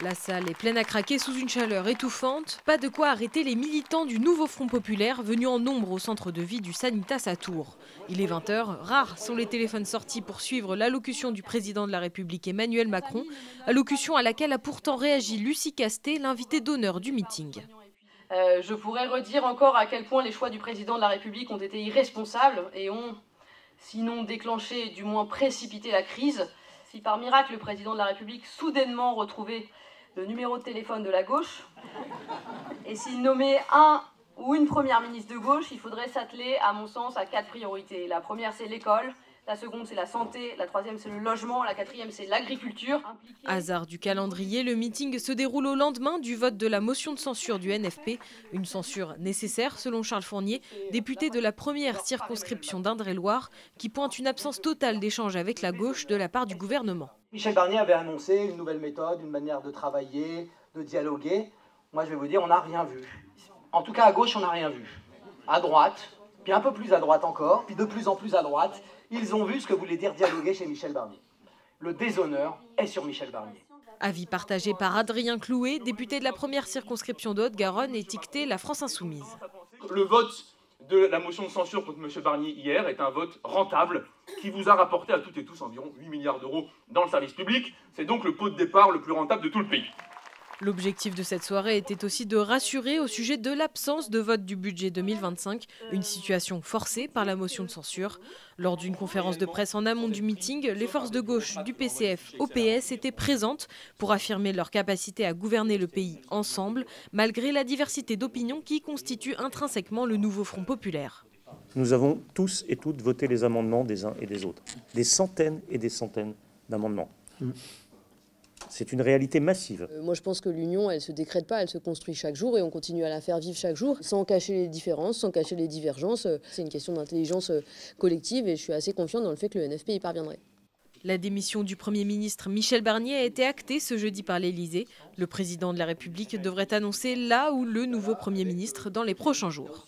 La salle est pleine à craquer sous une chaleur étouffante. Pas de quoi arrêter les militants du nouveau Front populaire venus en nombre au centre de vie du Sanitas à Tours. Il est 20 h, rares sont les téléphones sortis pour suivre l'allocution du président de la République Emmanuel Macron, allocution à laquelle a pourtant réagi Lucie Castet, l'invitée d'honneur du meeting. Je pourrais redire encore à quel point les choix du président de la République ont été irresponsables et ont, sinon déclenché, du moins précipité la crise. Si par miracle le président de la République soudainement retrouvait le numéro de téléphone de la gauche, et s'il nommait un ou une première ministre de gauche, il faudrait s'atteler, à mon sens, à 4 priorités. La première, c'est l'école. La seconde, c'est la santé. La troisième, c'est le logement. La quatrième, c'est l'agriculture. Hasard du calendrier, le meeting se déroule au lendemain du vote de la motion de censure du NFP. Une censure nécessaire, selon Charles Fournier, député de la première circonscription d'Indre-et-Loire, qui pointe une absence totale d'échange avec la gauche de la part du gouvernement. Michel Barnier avait annoncé une nouvelle méthode, une manière de travailler, de dialoguer. Moi, je vais vous dire, on n'a rien vu. En tout cas, à gauche, on n'a rien vu. À droite, puis un peu plus à droite encore, puis de plus en plus à droite, ils ont vu ce que voulait dire dialoguer chez Michel Barnier. Le déshonneur est sur Michel Barnier. Avis partagé par Adrien Clouet, député de la première circonscription de Haute-Garonne, étiqueté La France Insoumise. Le vote de la motion de censure contre M. Barnier hier est un vote rentable qui vous a rapporté à toutes et tous environ 8 milliards d'euros dans le service public. C'est donc le pot de départ le plus rentable de tout le pays. L'objectif de cette soirée était aussi de rassurer au sujet de l'absence de vote du budget 2025, une situation forcée par la motion de censure. Lors d'une conférence de presse en amont du meeting, les forces de gauche du PCF au PS étaient présentes pour affirmer leur capacité à gouverner le pays ensemble, malgré la diversité d'opinions qui constitue intrinsèquement le nouveau Front populaire. Nous avons tous et toutes voté les amendements des uns et des autres. Des centaines et des centaines d'amendements. C'est une réalité massive. Moi, je pense que l'union, elle ne se décrète pas, elle se construit chaque jour et on continue à la faire vivre chaque jour, sans cacher les différences, sans cacher les divergences. C'est une question d'intelligence collective et je suis assez confiante dans le fait que le NFP y parviendrait. La démission du Premier ministre Michel Barnier a été actée ce jeudi par l'Élysée. Le président de la République devrait annoncer là ou le nouveau Premier ministre dans les prochains jours.